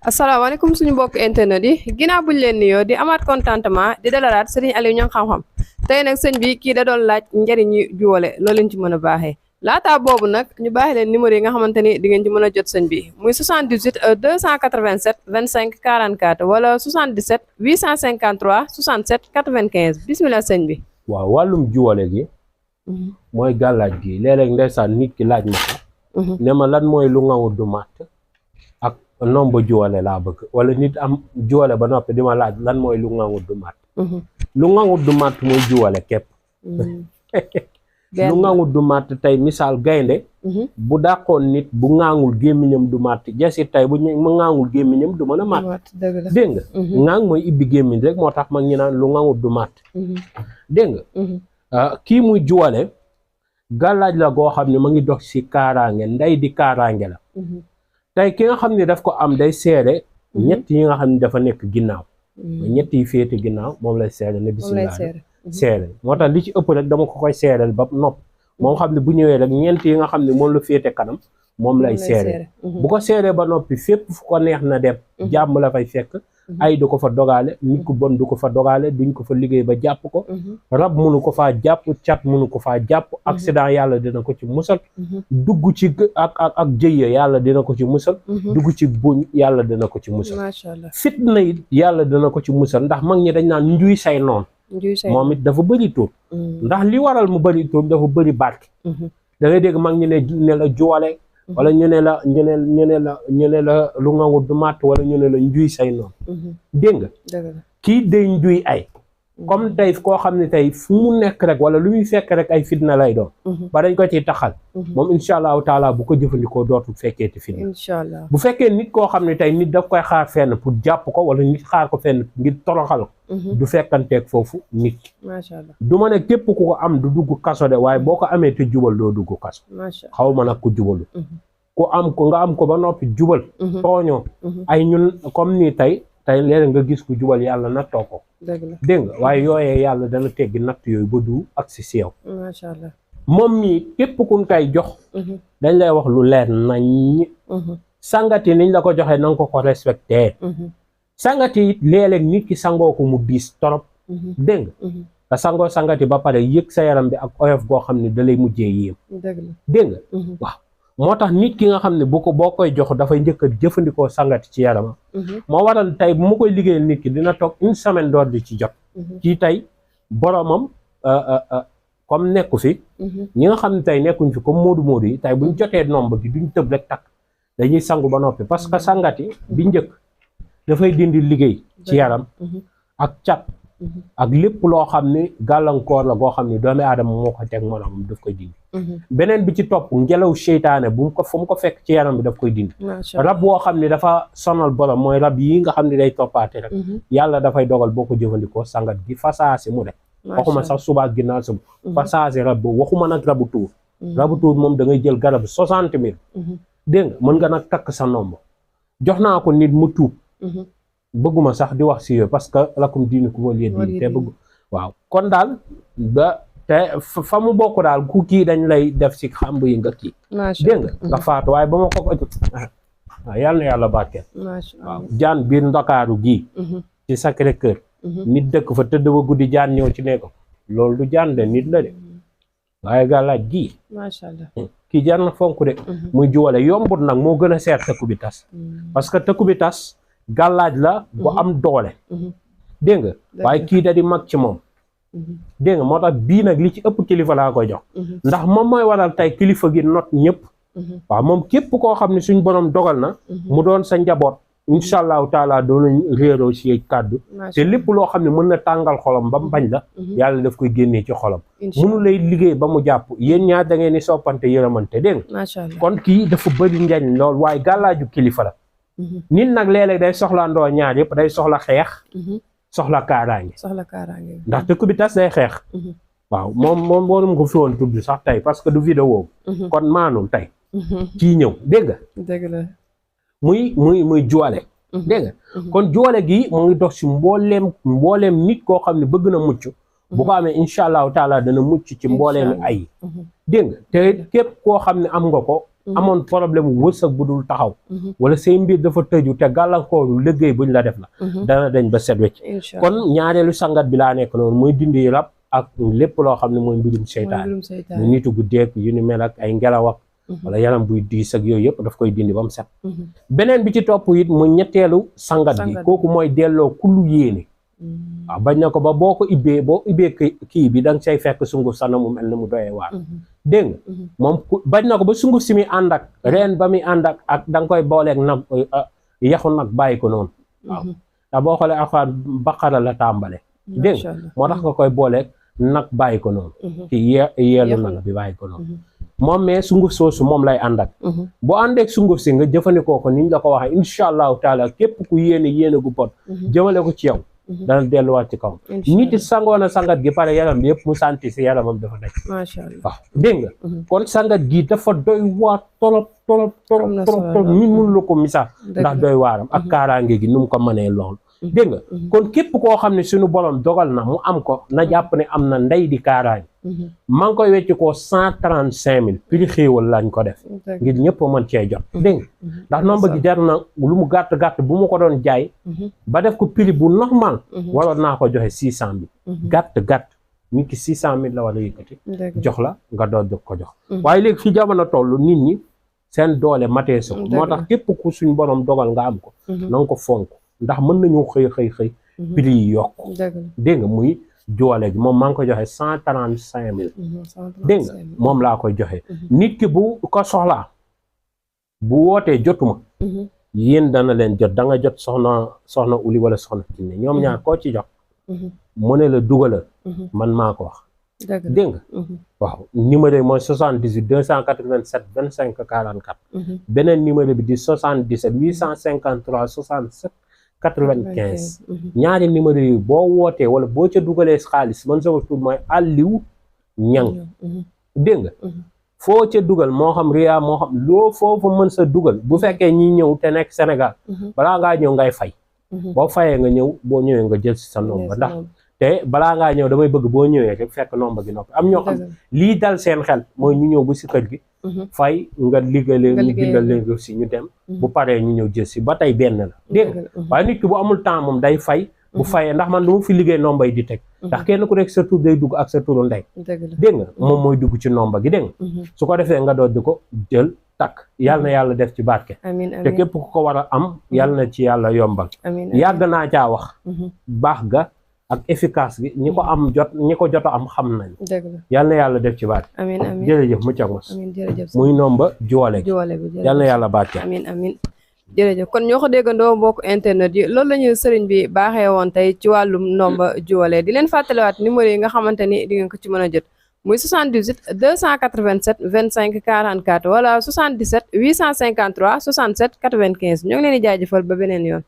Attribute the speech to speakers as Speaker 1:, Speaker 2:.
Speaker 1: asalaamaaleykum suñu mbokk internet yi ginnaaw buñ leen nuyoo di amaat contentement di dalalaat sëriñ Aliou Niang xam-xam tey nag sëñ bi kii da doon laaj njëriñu juwale loolu lañ ci mën a baaxee laataa boobu nag ñu baaxee leen numéro yi nga xamante ni di ngeen ci mën a jot sëñ bi muy 78 287 25 44 wala 77 853 67 95 bismillah sëñ bi.
Speaker 2: waaw wàllum juwale gi mooy gàllaaj gi léeg-léeg ndeysaan nit ki laaj ma ko ne ma lan mooy lu ngawu du màtt ak nomba juwale laa bëgg wala nit am juwale ba noppi di ma laaj lan mooy lu ngawu du màtt lu ngawu du màtt mooy juwale képp lu ngawu du màtt tey misaal gaynde bu dàqoon nit bu ŋaangul gémmiñam du màtt jasit tey bu ma ŋaangul gémmiñam du mën a màtt dégg nga ŋaang mooy ibbi gémmiñ rek moo tax mag ñi naan lu ngawu du màtt dégg nga kii muy juwale gàllaaj la goo xam ne ma ngi dox ci kaaraange nday di kaaraange la tey ki nga xam ne daf ko am day seere ñett yi nga xam ne dafa nekk ginnaaw ñett yi féete ginnaaw moom lay seere ne bisimilah seere moo tax li ci ëpp rek dama ko koy seereel ba nopp moom xam ne bu ñëwee rek ñeent yi nga xam ne moom la féete kanam moom lay seere bu ko seeree ba noppi fépp fu ko neex na dem jàmm la fay fekk ay du ko fa dogaale nit ku bon du ko fa dogaale duñ ko fa liggéey ba jàpp ko rab munu ko faa jàpp cat munu ko faa jàpp accident yàlla dina ko ci musal dugg ci ak jëye yàlla dina ko ci musal dugg ci buñ yàlla dina ko ci musal fitna it yàlla dina ko ci musal ndax mag ñi dañ naan njuy say noon moom it dafa bëri tur ndax li waral mu bëri tur dafa bëri barke da ngay dégg mag ñi ne la juwale wala ñu ne la lu ngawu du màtt wala ñu ne la njuy say noonu dégg nga kii day njuy ay comme tey koo xam ne tey fu mu nekk rek wala lu muy fekk rek ay fitna lay doon ba dañ ko ciy taxal moom incha allahu taala bu ko jëfandikoo dootul fekkeeti fitna bu fekkee nit koo xam ne tey nit daf koy xaar fenn pour jàpp ko wala nit xaar ko fenn ngir toroxal ko du fekkanteeg foofu nit ki du ma ne képp ku ko am du dugg kaso de waaye boo ko amee te jubal doo dugg kaso xaw ma nag ku jubalu ku am ko nga am ko ba noppi jubal tooñoo ay ñun comme nii tey léeg nga gis ku jubal yàlla nattoo ko dégg nga waaye yooyee yàlla dana teggi natt yooyu ba du ak si seew moom mii képp kun kay jox dañ lay wax lu leer nañ sangati niñ la ko joxee na nga ko respecté sangati it léeg-léeg nit ki sangoo ko mu diis torop dégg nga nga sangoo sangati ba pare yëg sa yaram bi ak oyof goo xam ne da lay mujjee yéem dégg nga waaw moo tax nit ki nga xam ne bu ko boo koy jox dafay njëkk a jëfandikoo sangati ci yaramam moo waral tey bu ma koy liggéeyal nit ki dina toog une semaine door di ci jot ci tey boromam comme nekku fi ñi nga xam ne tey nekkuñ fi comme moodu yi tey buñ jotee nombre bi duñ tëb rek takk dañuy sangu ba noppi parce que sangati bi njëkk dafay dindi liggéey ci yaram ak cat ak lépp loo xam ne gàllankoor la goo xam ne doomi aadama moo ko teg moom daf koy dindi beneen bi ci topp ngelaw seytaane bu mu ko fu mu ko fekk ci yaram bi daf koy dindi rab woo xam ne dafa sonal borom mooy rab yi nga xam ne day toppaate rek yàlla dafay dogal boo ko jëfandikoo sangat gi fasaasi mu def waxuma sax suba ak ginnaaw suba fasaasi rab boobu waxuma nag rabu tuur moom da ngay jël garab 60 000 dégg nga mën nga nag takk sa nomba jox naa ko nit mu tuub bëgguma sax di wax si yooyu parce que lakum diinukum waliya diin te bëgg waaw kon daal te fa mu bokk daal ku kii dañ lay def si xamb yi nga kii dégg nga faatu waaye ba ma ko waaw yàlla na yàlla barkeel waaw jaan biir Ndakaaru gii ci Sacré-Cœur nit dëkk fa tëdd ba guddi jaan ñëw ci ne ko loolu du jaan de nit la de waaye gàllaaj gii macha allah kii jar na fonk de muy juwale yombut nag moo gën a seer tëkku bi tas parce que tëkku bi tas gàllaaj la bu am doole dégg nga waaye kii da di mag ci moom dégg nga moo tax bii nag li ci ëpp kilifa laa koy jox ndax moom mooy waral tey kilifa gi not ñëpp waaw moom képp koo xam ne suñ borom dogal na mu doon sa njaboot incha allahu taala doonañ réeroo ci kàddu te lépp loo xam ne mën na tàngal xolam ba mu bañ la yàlla daf koy génnee ci xolam munu lay liggéey ba mu jàpp yéen ñaar da ngeen ni soppante yërëmante dégg nga kon kii dafa bëri njariñ lool waaye gàllaaju kilifa la nit nag léeg-léeg day soxlaandoo ñaar yëpp day soxla xeex soxla kaaraange ndax tëkk bi tas day xeex waaw moom boonum ko fi woon tudd sax tey parce que du vidéo kon maanul tey kii ñëw dégg nga muy juwale dégg nga kon juwale gi mu ngi dox si mbooleem nit koo xam ne bëgg na mucc bu ko amee incha allahu taala dana mucc ci mbooleemi ay dégg nga te képp koo xam ne am nga ko amoon problème wërsëg bu dul taxaw wala say mbir dafa tëju te gàllankooru liggéey buñ la def la dana dañ ba set wecc kon ñaareelu sangat bi laa nekk noonu mooy dindi rab ak lépp loo xam ne mooy mbirum seytaan mu nitu guddeeg yu ni mel ak ay ngelaw ak wala yaram buy diis ak yooyu yëpp daf koy dindi ba mu set beneen bi ci topp it mu ñetteelu sangat bi kooku mooy delloo kullu yéene waaw bañ na ko ba boo ibbee kii bi da nga say fekk sunguf sana mu mel ne mu doyee waar dégg nga moom bañ na ko ba sunguf si muy ànd ak reen ba muy ànd ak da nga koy booleeg nag yaxu nag bàyyi ko noonu waaw ndax boo xoolee Alxuraan Baqara la tàmbale dégg nga moo tax nga koy booleeg nag bàyyi ko noonu ci yeelu nag bi bàyyi ko noonu moom mais sunguf soosu moom lay ànd ak bu àndeek sunguf si nga jëfandikoo ko ni ñu la ko waxee incha allahu taala képp ku yéene gu pot jëmale ko ci yow dana delluwaat ci kaw nit it sangoon a sangat gi pare yaram bi yëpp mu santi si yaramam dafa daj
Speaker 1: macha allah
Speaker 2: waaw dégg nga kon sangat gi dafa doy waar torop min mun la ko misaal ndax doy waaram ak kaaraange gi nu mu ko mënee lool dégg nga kon képp koo xam ne suñu borom dogal na mu am ko na jàpp ne am na ndey di kaaraange maa ngi koy wecc koo 135 000 prix xéewal lañ ko def ngir ñëpp mën cee jot dégg nga ndax nomba gi jar na lu mu gàtt bu ma ko doon jaay ba def ko prix bu normal waroon naa ko joxe 600 000 gàtt nit ki 600 000 la war a yëkkati jox la nga doon ko jox waaye léegi fi jamono toll nit ñi seen doole matee so moo tax képp ku suñ borom dogal nga am ko na nga ko fonk ndax mën nañu xëy prix yi yokk dégg nga muy joole gi moom maa ngi ko joxe 135 000 dégg nga moom laa koy joxe nit ki bu ko soxlaa bu wootee jotuma yéen dana leen jot da nga jot soxna uli wala soxna kinne ñoom ñaar koo ci jox mu ne la dugalal man maa ko wax dégg nga waaw numéro yi mooy 78 287 25 44 beneen numéro bi di 77 853 67 95 ñaari numéro yi boo wootee wala boo ca dugalee xaalis man sama tur mooy Aliou Niang dégg nga foo ca dugal moo xam Ria moo xam loo foofu mën sa dugal bu fekkee ñi ñëw te nekk Sénégal balaa ngaa ñëw ngay fay boo fayee nga ñëw boo ñëwee nga jël si sa nomba ndax te balaa ngaa ñëw damay bëgg boo ñëwee rek fekk nomba gi noppi am ñoo xam lii dal seen xel mooy ñu ñëw ba si kër gi fay nga liggéey leen ñu bindal leen si ñu dem bu paree ñu ñëw jël si ba tey benn la dégg nga waaye nit ki bu amul temps moom day fay bu fayee ndax man du ma fi liggéey nomba yi di teg ndax kenn ku nekk sa tur day dugg ak sa turu ndey dégg nga moom mooy dugg ci nomba gi dégg nga su ko defee nga doon di ko jël takk yàlla na yàlla def ci barke te képp ku ko war a am yàlla na ci yàlla yombal yàgg naa caa wax baax ga ak efficace gi ñi ko am ñi ko jot a am xam nañ yàlla na yàlla def ci barke jërëjëf mu cag mos muy nomba joole gi yàlla na yàlla barke
Speaker 1: jërëjëf kon ñoo ko déggandoo mbokk internet yi loolu la ñu sëriñ bi baaxee woon tey ci wàllum ndomba joole di leen fàttaliwaat numéro yi nga xamante ni di ngeen ko ci mën a jot muy 78 287 25 44 wala 77 853 67 95 ñoo ngi leen di jaajëfal ba beneen yoon